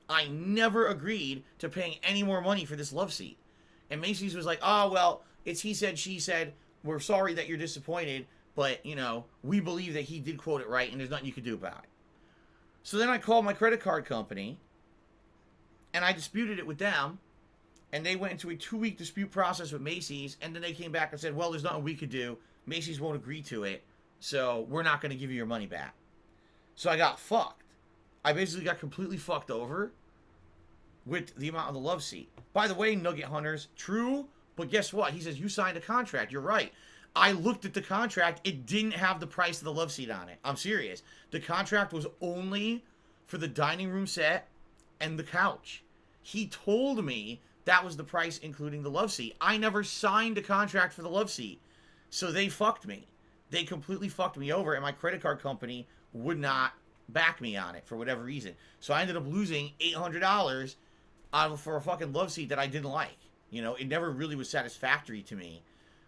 Speaker 1: I never agreed to paying any more money for this love seat. And Macy's was like, "Oh, well, it's he said, she said. We're sorry that you're disappointed, but, you know, we believe that he did quote it right, and there's nothing you could do about it." So then I called my credit card company, and I disputed it with them, and they went into a 2-week dispute process with Macy's, and then they came back and said, "Well, there's nothing we could do. Macy's won't agree to it, so we're not going to give you your money back." So I got fucked. I basically got completely fucked over with the amount of the love seat. By the way, Nugget Hunters, true, but guess what? He says, "You signed a contract." You're right. I looked at the contract. It didn't have the price of the love seat on it. I'm serious. The contract was only for the dining room set and the couch. He told me that was the price including the love seat. I never signed a contract for the love seat. So they fucked me. They completely fucked me over, and my credit card company would not back me on it for whatever reason. So I ended up losing $800 for a fucking love seat that I didn't like. You know, it never really was satisfactory to me.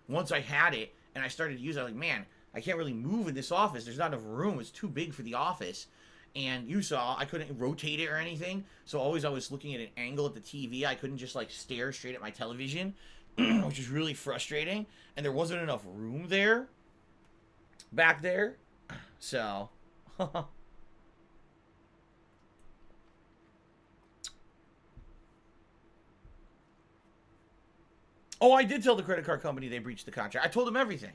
Speaker 1: Once I had it and I started to use it, I was like, man, I can't really move in this office. There's not enough room. It's too big for the office. And you saw, I couldn't rotate it or anything. So always I was looking at an angle at the TV. I couldn't just like stare straight at my television, which is really frustrating. And there wasn't enough room there, back there. So, oh, I did tell the credit card company they breached the contract. I told them everything.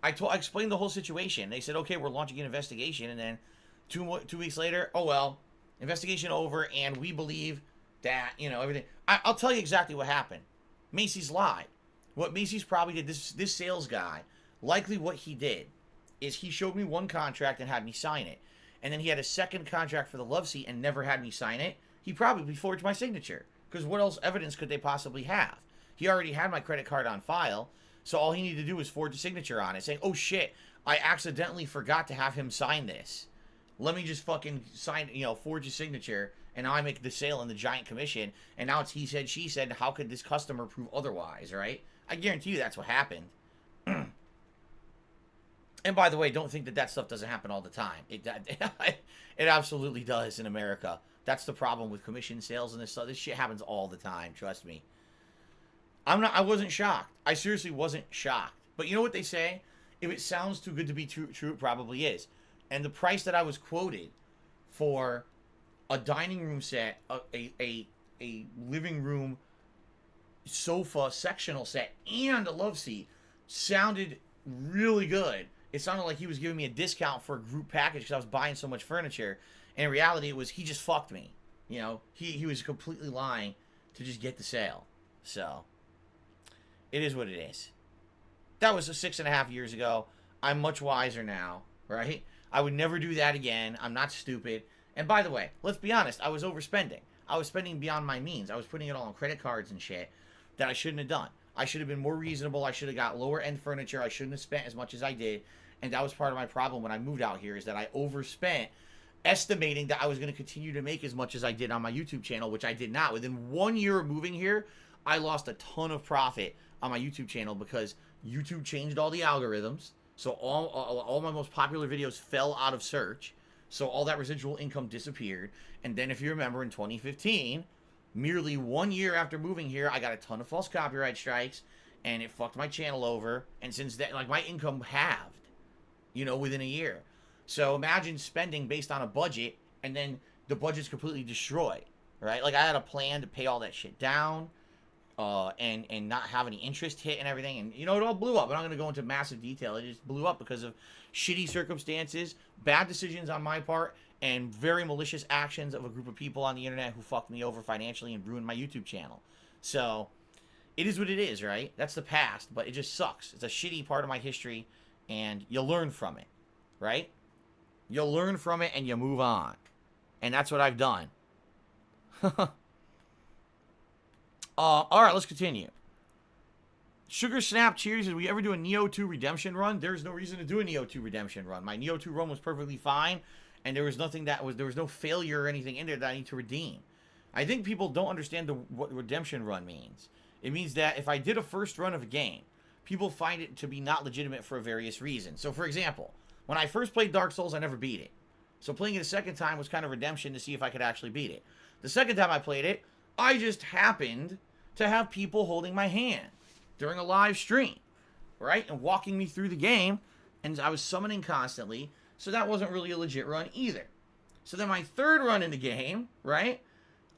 Speaker 1: I explained the whole situation. They said, "Okay, we're launching an investigation." And then 2 weeks later, "Oh, well, investigation over, and we believe that, you know, everything." I'll tell you exactly what happened. Macy's lied. What Macy's probably did, this sales guy, likely what he did is he showed me one contract and had me sign it. And then he had a second contract for the love seat and never had me sign it. He probably forged my signature, because what else evidence could they possibly have? He already had my credit card on file, so all he needed to do was forge a signature on it, saying, "Oh shit, I accidentally forgot to have him sign this. Let me just fucking sign, you know, forge a signature, and now I make the sale and the giant commission, and now it's he said, she said, how could this customer prove otherwise," right? I guarantee you that's what happened. And by the way, don't think that that stuff doesn't happen all the time. It absolutely does in America. That's the problem with commission sales and this stuff. This shit happens all the time, trust me. I wasn't shocked. I seriously wasn't shocked. But you know what they say? If it sounds too good to be true, it probably is. And the price that I was quoted for a dining room set, a living room sofa sectional set, and a love seat sounded really good. It sounded like he was giving me a discount for a group package because I was buying so much furniture. And in reality, it was he just fucked me. You know, he was completely lying to just get the sale. So, it is what it is. That was 6.5 years ago. I'm much wiser now, right? I would never do that again. I'm not stupid. And by the way, let's be honest, I was overspending. I was spending beyond my means. I was putting it all on credit cards and shit that I shouldn't have done. I should have been more reasonable. I should have got lower end furniture. I shouldn't have spent as much as I did. And that was part of my problem when I moved out here, is that I overspent, estimating that I was going to continue to make as much as I did on my YouTube channel, which I did not. Within 1 year of moving here, I lost a ton of profit on my YouTube channel because YouTube changed all the algorithms. So all my most popular videos fell out of search. So all that residual income disappeared. And then if you remember in 2015, merely 1 year after moving here, I got a ton of false copyright strikes, and it fucked my channel over. And since then, like, my income halved, within a year. So imagine spending based on a budget, and then the budget's completely destroyed, right? Like, I had a plan to pay all that shit down, and not have any interest hit and everything, and it all blew up. I'm not going to go into massive detail. It just blew up because of shitty circumstances, bad decisions on my part, and very malicious actions of a group of people on the internet who fucked me over financially and ruined my YouTube channel. So it is what it is, right? That's the past, but it just sucks. It's a shitty part of my history, and you learn from it, right? You learn from it and you move on, and that's what I've done. All right, let's continue. Sugar Snap Cheers, did we ever do a Neo 2 redemption run? There's no reason to do a Neo 2 redemption run. My Neo 2 run was perfectly fine, and there was no failure or anything in there that I need to redeem. I think people don't understand what redemption run means. It means that if I did a first run of a game, people find it to be not legitimate for various reasons. So, for example, when I first played Dark Souls, I never beat it. So playing it a second time was kind of redemption to see if I could actually beat it. The second time I played it, I just happened to have people holding my hand during a live stream, right? And walking me through the game, and I was summoning constantly, so that wasn't really a legit run either. So then my third run in the game, right,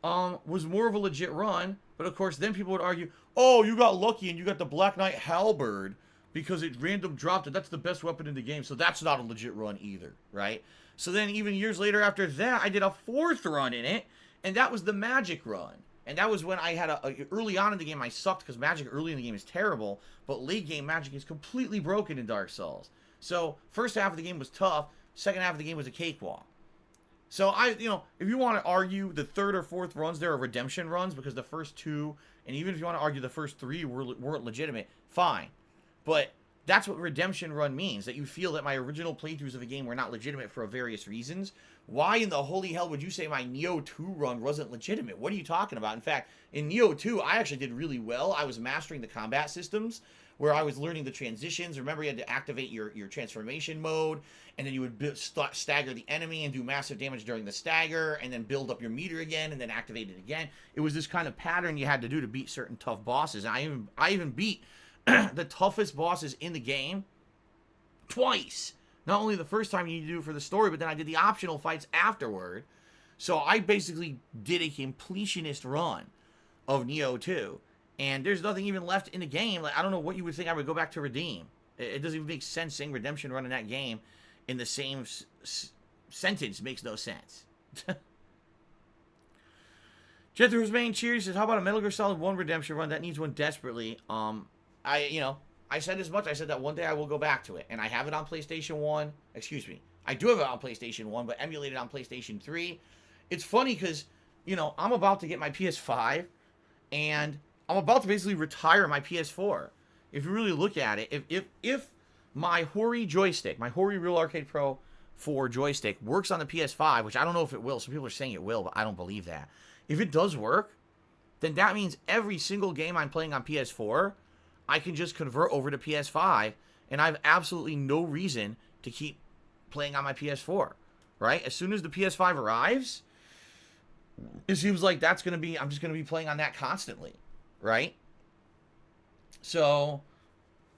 Speaker 1: was more of a legit run, but of course then people would argue, oh, you got lucky and you got the Black Knight Halberd because it random dropped it. That's the best weapon in the game, so that's not a legit run either, right? So then even years later after that, I did a fourth run in it, and that was the magic run. And that was when I had early on in the game, I sucked because magic early in the game is terrible, but late game magic is completely broken in Dark Souls. So first half of the game was tough, second half of the game was a cakewalk. So if you want to argue the third or fourth runs, there are redemption runs because the first two, and even if you want to argue the first three weren't legitimate, fine. But that's what redemption run means, that you feel that my original playthroughs of a game were not legitimate for various reasons. Why in the holy hell would you say my Neo 2 run wasn't legitimate? What are you talking about? In fact, in Neo 2, I actually did really well. I was mastering the combat systems, where I was learning the transitions. Remember, you had to activate your transformation mode, and then you would stagger the enemy and do massive damage during the stagger, and then build up your meter again, and then activate it again. It was this kind of pattern you had to do to beat certain tough bosses. And I even beat the toughest bosses in the game twice. Not only the first time you need to do it for the story, but then I did the optional fights afterward. So I basically did a completionist run of Neo 2. And there's nothing even left in the game. Like, I don't know what you would think I would go back to redeem. It doesn't even make sense saying redemption run in that game in the same sentence. Makes no sense. Jethro's main cheers says, how about a Metal Gear Solid 1 redemption run? That needs one desperately. I said as much. I said that one day I will go back to it. And I have it on PlayStation 1. Excuse me. I do have it on PlayStation 1, but emulated on PlayStation 3. It's funny because, I'm about to get my PS5. And I'm about to basically retire my PS4. If you really look at it, if my Hori joystick, my Hori Real Arcade Pro 4 joystick works on the PS5, which I don't know if it will. Some people are saying it will, but I don't believe that. If it does work, then that means every single game I'm playing on PS4, I can just convert over to PS5, and I have absolutely no reason to keep playing on my PS4, right? As soon as the PS5 arrives, it seems like I'm just going to be playing on that constantly, right? So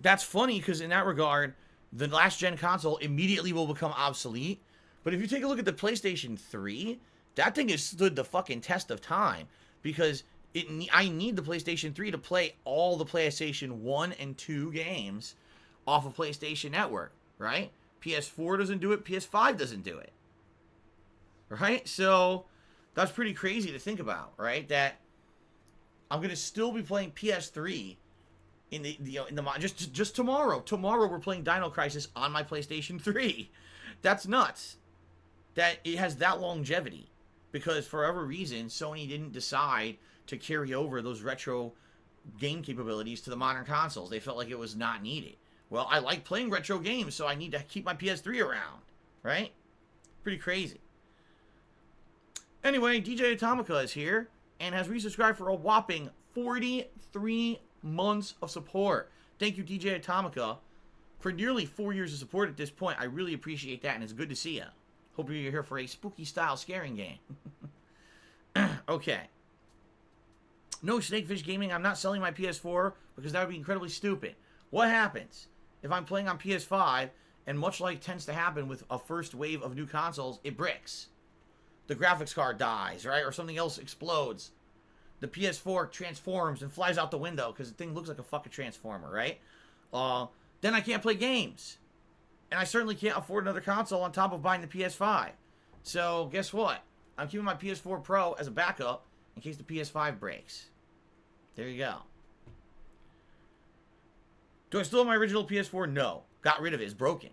Speaker 1: that's funny because in that regard, the last gen console immediately will become obsolete. But if you take a look at the PlayStation 3, that thing has stood the fucking test of time because I need the PlayStation 3 to play all the PlayStation 1 and 2 games off of PlayStation Network, right? PS4 doesn't do it, PS5 doesn't do it, right? So that's pretty crazy to think about, right? That I'm gonna still be playing PS3 in the just tomorrow. Tomorrow we're playing Dino Crisis on my PlayStation 3. That's nuts. That it has that longevity because for whatever reason Sony didn't decide to carry over those retro game capabilities to the modern consoles. They felt like it was not needed. Well, I like playing retro games, so I need to keep my PS3 around, right? Pretty crazy. Anyway, DJ Atomica is here and has resubscribed for a whopping 43 months of support. Thank you, DJ Atomica, for nearly 4 years of support at this point. I really appreciate that, and it's good to see you. Hope you're here for a spooky-style scaring game. Okay. No, Snakefish Gaming, I'm not selling my PS4 because that would be incredibly stupid. What happens if I'm playing on PS5 and much like tends to happen with a first wave of new consoles, it bricks? The graphics card dies, right? Or something else explodes. The PS4 transforms and flies out the window because the thing looks like a fucking transformer, right? Then I can't play games. And I certainly can't afford another console on top of buying the PS5. So, guess what? I'm keeping my PS4 Pro as a backup in case the PS5 breaks. There you go. Do I still have my original PS4? No. Got rid of it. It's broken.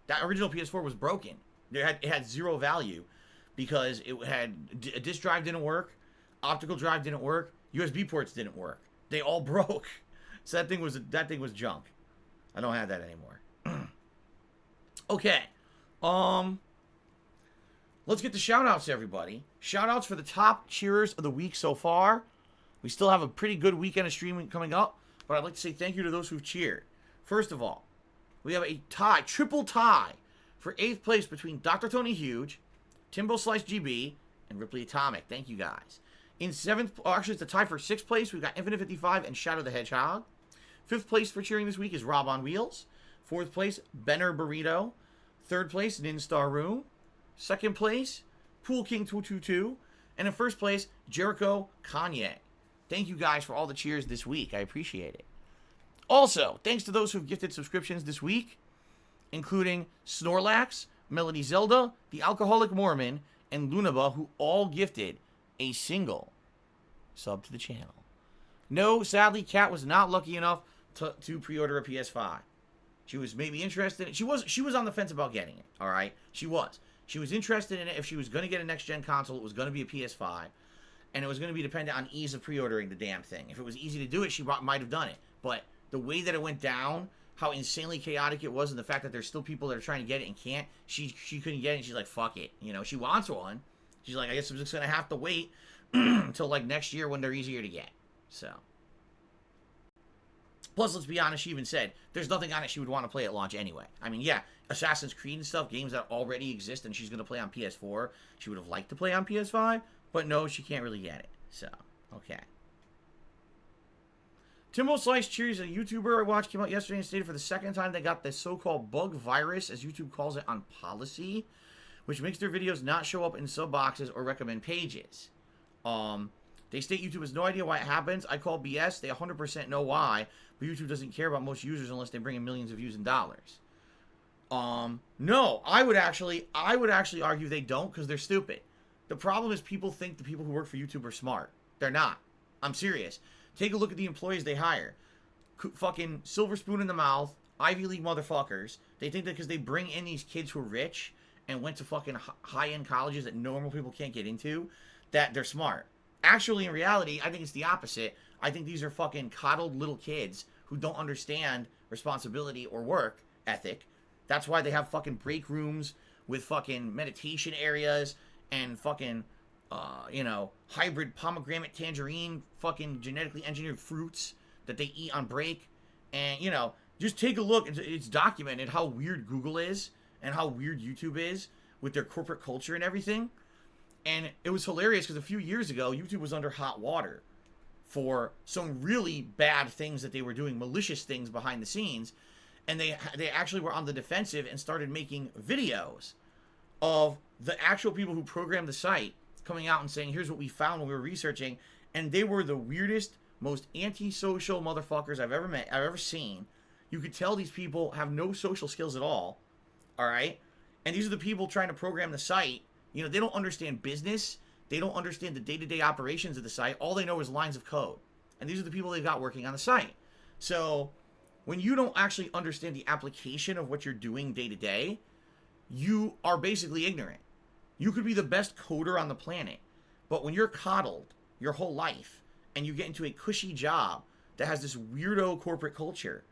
Speaker 1: That original PS4 was broken. It had zero value because it had a disk drive didn't work, optical drive didn't work, USB ports didn't work. They all broke. So that thing was junk. I don't have that anymore. Okay. Let's get the shout-outs, everybody. Shout-outs for the top cheerers of the week so far. We still have a pretty good weekend of streaming coming up, but I'd like to say thank you to those who've cheered. First of all, we have a tie, triple tie, for 8th place between Dr. Tony Huge, Timbo Slice GB, and Ripley Atomic. Thank you, guys. In 7th, actually, it's a tie for 6th place. We've got Infinite 55 and Shadow the Hedgehog. 5th place for cheering this week is Rob on Wheels. 4th place, Benner Burrito. 3rd place, Ninstar Room. 2nd place, Pool King 222. And in 1st place, Jericho Kanye. Thank you guys for all the cheers this week. I appreciate it. Also, thanks to those who've gifted subscriptions this week, including Snorlax, Melody Zelda, The Alcoholic Mormon, and Lunaba, who all gifted a single sub to the channel. No, sadly, Kat was not lucky enough to pre-order a PS5. She was maybe interested. She was on the fence about getting it, all right? She was. She was interested in it. If she was going to get a next-gen console, it was going to be a PS5. And it was going to be dependent on ease of pre-ordering the damn thing. If it was easy to do it, she might have done it. But the way that it went down, how insanely chaotic it was, and the fact that there's still people that are trying to get it and can't, she couldn't get it, and she's like, fuck it. You know, she wants one. She's like, I guess I'm just going to have to wait until, like, next year when they're easier to get. So. Plus, let's be honest, she even said there's nothing on it she would want to play at launch anyway. I mean, yeah, Assassin's Creed and stuff, games that already exist and she's going to play on PS4, she would have liked to play on PS5, but no, she can't really get it. So, okay. Timbo Slice Cheers, a YouTuber I watched, came out yesterday and stated for the second time they got the so-called bug virus, as YouTube calls it, on policy, which makes their videos not show up in sub boxes or recommend pages. They state YouTube has no idea why it happens. I call BS. They 100% know why, but YouTube doesn't care about most users unless they bring in millions of views and dollars. No, I would actually argue they don't because they're stupid. The problem is people think the people who work for YouTube are smart. They're not. I'm serious. Take a look at the employees they hire. Fucking silver spoon in the mouth, Ivy League motherfuckers. They think that because they bring in these kids who are rich and went to fucking high-end colleges that normal people can't get into, that they're smart. Actually, in reality, I think it's the opposite. I think these are fucking coddled little kids who don't understand responsibility or work ethic. That's why they have fucking break rooms with fucking meditation areas and fucking, hybrid pomegranate tangerine fucking genetically engineered fruits that they eat on break. And, just take a look. It's documented how weird Google is and how weird YouTube is with their corporate culture and everything. And it was hilarious because a few years ago, YouTube was under hot water for some really bad things that they were doing, malicious things behind the scenes. And they actually were on the defensive and started making videos of the actual people who programmed the site coming out and saying, here's what we found when we were researching. And they were the weirdest, most antisocial motherfuckers I've ever seen. You could tell these people have no social skills at all. All right? And these are the people trying to program the site. They don't understand business. They don't understand the day-to-day operations of the site. All they know is lines of code. And these are the people they've got working on the site. So when you don't actually understand the application of what you're doing day-to-day, you are basically ignorant. You could be the best coder on the planet, but when you're coddled your whole life and you get into a cushy job that has this weirdo corporate culture,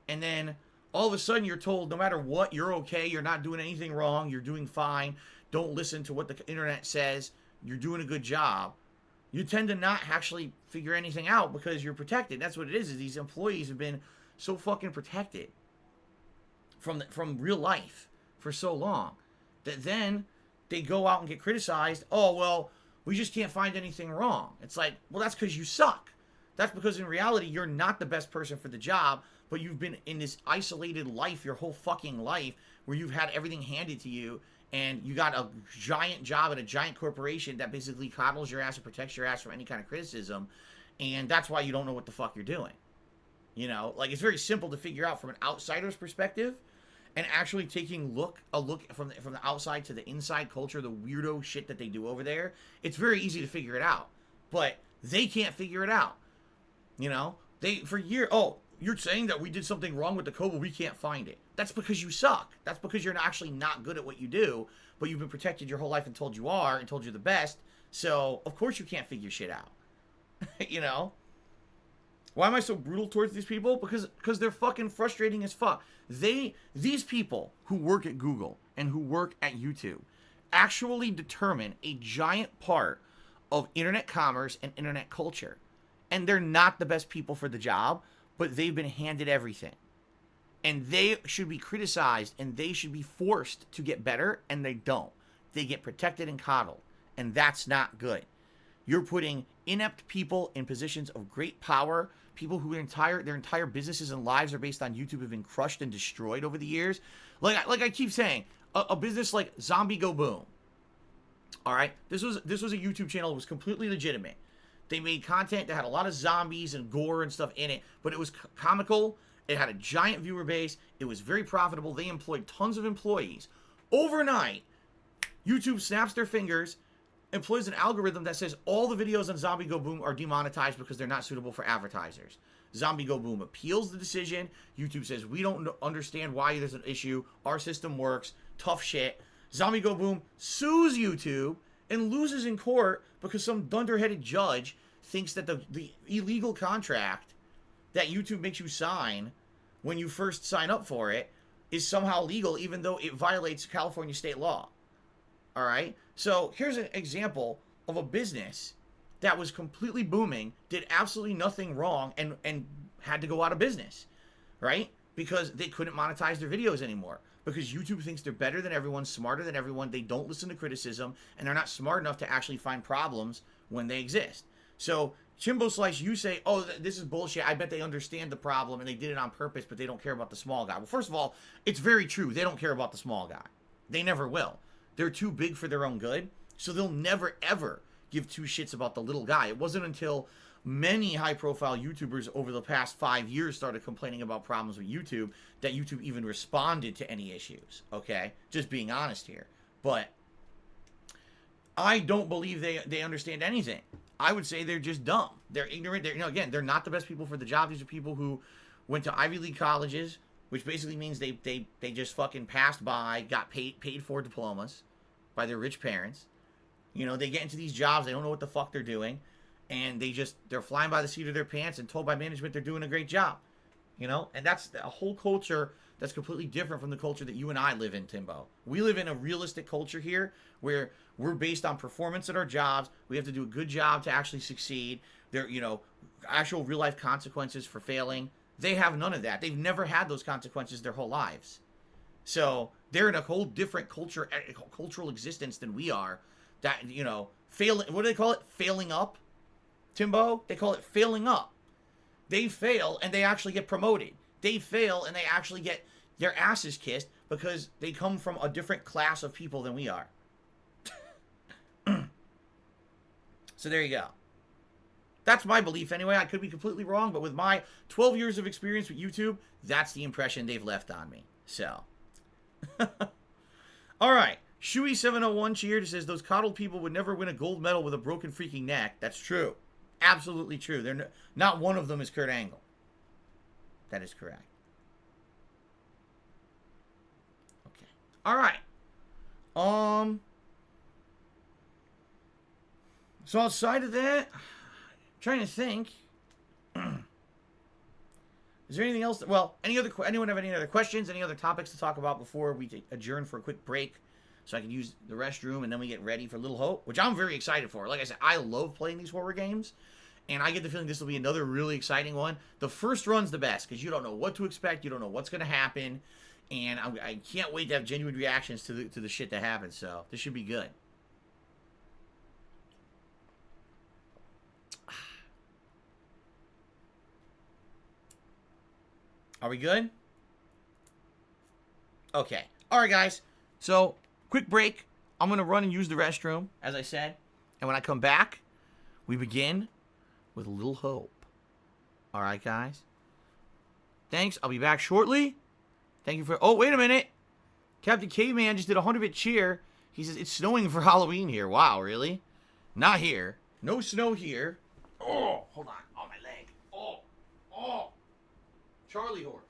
Speaker 1: and then all of a sudden you're told no matter what, you're okay, you're not doing anything wrong, you're doing fine, don't listen to what the internet says, you're doing a good job, you tend to not actually figure anything out because you're protected. That's what it is these employees have been so fucking protected from real life for so long that then they go out and get criticized. Oh, well, we just can't find anything wrong. It's like, well, that's because you suck. That's because in reality, you're not the best person for the job, but you've been in this isolated life your whole fucking life where you've had everything handed to you and you got a giant job at a giant corporation that basically coddles your ass and protects your ass from any kind of criticism. And that's why you don't know what the fuck you're doing. You know, like it's very simple to figure out from an outsider's perspective, and actually taking a look from the outside to the inside culture, the weirdo shit that they do over there. It's very easy to figure it out, but they can't figure it out. You know, they for years. Oh, you're saying that we did something wrong with the code, but we can't find it. That's because you suck. That's because you're actually not good at what you do, but you've been protected your whole life and told you are and told you're the best. So of course you can't figure shit out. You know. Why am I so brutal towards these people? Because they're fucking frustrating as fuck. These people who work at Google and who work at YouTube actually determine a giant part of internet commerce and internet culture. And they're not the best people for the job, but they've been handed everything. And they should be criticized and they should be forced to get better, and they don't. They get protected and coddled, and that's not good. You're putting inept people in positions of great power, people who their entire businesses and lives are based on YouTube have been crushed and destroyed over the years. Like I keep saying, a business like Zombie Go Boom. All right, this was a YouTube channel that was completely legitimate. They made content that had a lot of zombies and gore and stuff in it, but it was comical. It had a giant viewer base. It was very profitable. They employed tons of employees. Overnight, YouTube snaps their fingers, employs an algorithm that says all the videos on Zombie Go Boom are demonetized because they're not suitable for advertisers. Zombie Go Boom appeals the decision. YouTube says, we don't understand why there's an issue. Our system works. Tough shit. Zombie Go Boom sues YouTube and loses in court because some dunderheaded judge thinks that the illegal contract that YouTube makes you sign when you first sign up for it is somehow legal, even though it violates California state law. All right? So here's an example of a business that was completely booming, did absolutely nothing wrong, and had to go out of business, right? Because they couldn't monetize their videos anymore. Because YouTube thinks they're better than everyone, smarter than everyone. They don't listen to criticism, and they're not smart enough to actually find problems when they exist. So, Chimbo Slice, you say, oh, this is bullshit. I bet they understand the problem, and they did it on purpose, but they don't care about the small guy. Well, first of all, it's very true. They don't care about the small guy. They never will. They're too big for their own good, so they'll never, ever give two shits about the little guy. It wasn't until many high-profile YouTubers over the past 5 years started complaining about problems with YouTube that YouTube even responded to any issues, okay? Just being honest here. But I don't believe they understand anything. I would say they're just dumb. They're ignorant. Again, they're not the best people for the job. These are people who went to Ivy League colleges, which basically means they just fucking passed by, got paid for diplomas by their rich parents. You know, they get into these jobs, they don't know what the fuck they're doing, and they're flying by the seat of their pants and told by management they're doing a great job. You know, and that's a whole culture that's completely different from the culture that you and I live in, Timbo. We live in a realistic culture here where we're based on performance at our jobs. We have to do a good job to actually succeed. There, you know, actual real life consequences for failing. They have none of that. They've never had those consequences their whole lives. So they're in a whole different cultural existence than we are. That, you know, failing. What do they call it? Failing up, Timbo. They call it failing up. They fail and they actually get promoted. They fail and they actually get their asses kissed because they come from a different class of people than we are. So there you go. That's my belief anyway. I could be completely wrong, but with my 12 years of experience with YouTube, that's the impression they've left on me. So. All right. Shuey701 cheered says, those coddled people would never win a gold medal with a broken freaking neck. That's true. Absolutely true. They're not one of them is Kurt Angle. That is correct. Okay. All right. So outside of that, I'm trying to think. Is there anything else? Anyone have any other questions? Any other topics to talk about before we adjourn for a quick break? So I can use the restroom and then we get ready for Little Hope, which I'm very excited for. Like I said, I love playing these horror games. And I get the feeling this will be another really exciting one. The first run's the best because you don't know what to expect. You don't know what's going to happen. And I can't wait to have genuine reactions to the shit that happens. So this should be good. Are we good? Okay. All right, guys. So, quick break. I'm going to run and use the restroom, as I said. And when I come back, we begin with a little hope. All right, guys. Thanks. I'll be back shortly. Thank you for... Oh, wait a minute. Captain Caveman just did a 100-bit cheer. He says, it's snowing for Halloween here. Wow, really? Not here. No snow here. Oh, hold on. On my leg. Oh. Charlie horse.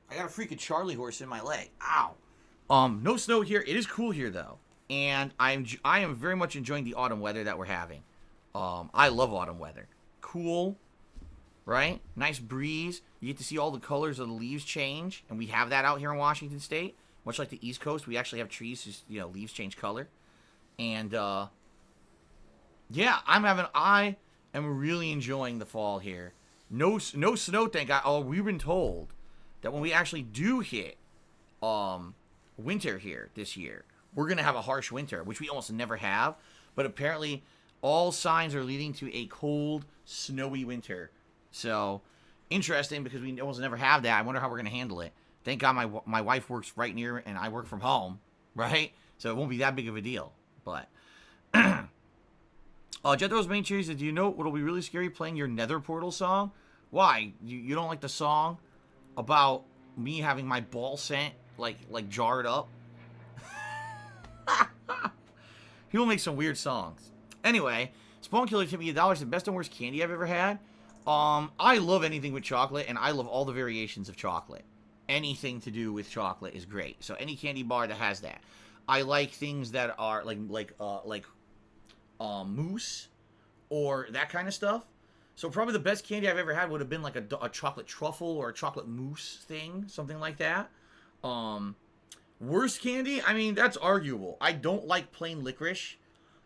Speaker 1: I got a freaking Charlie horse in my leg. Ow. No snow here. It is cool here, though. And I am very much enjoying the autumn weather that we're having. I love autumn weather. Cool. Right? Nice breeze. You get to see all the colors of the leaves change. And we have that out here in Washington State. Much like the East Coast, we actually have trees, just, leaves change color. And, yeah, I am really enjoying the fall here. No snow, thank God. Oh, we've been told that when we actually do hit, winter here this year, we're going to have a harsh winter, which we almost never have. But apparently, all signs are leading to a cold, snowy winter. So, interesting, because we almost never have that. I wonder how we're going to handle it. Thank God my wife works right near, and I work from home, right? So it won't be that big of a deal. But, Jethro's main cheer says, do you know what'll be really scary, playing your Nether Portal song? Why? You don't like the song about me having my ball scent, like jarred up? People make some weird songs. Anyway, Spawn Killer tipped me $1. The best and worst candy I've ever had. I love anything with chocolate, and I love all the variations of chocolate. Anything to do with chocolate is great. So any candy bar that has that. I like things that are like mousse or that kind of stuff. So probably the best candy I've ever had would have been like a chocolate truffle or a chocolate mousse thing, something like that. Worst candy? I mean, that's arguable. I don't like plain licorice.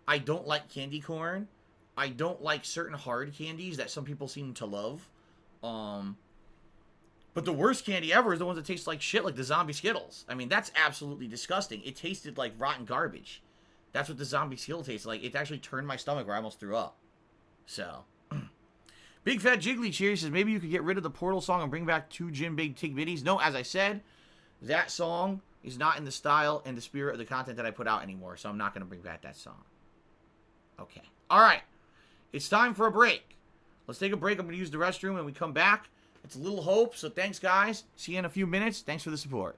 Speaker 1: I don't like candy corn. I don't like certain hard candies that some people seem to love. But the worst candy ever is the ones that taste like shit, like the zombie Skittles. I mean, that's absolutely disgusting. It tasted like rotten garbage. That's what the zombie Skittle tasted like. It actually turned my stomach where I almost threw up. So, Big Fat Jiggly Cheer says, maybe you could get rid of the Portal song and bring back two Jim Big Tig Bitties. No, as I said, that song is not in the style and the spirit of the content that I put out anymore, so I'm not going to bring back that song. Okay. All right. It's time for a break. Let's take a break. I'm going to use the restroom, and we come back. It's a little hope, so thanks, guys. See you in a few minutes. Thanks for the support.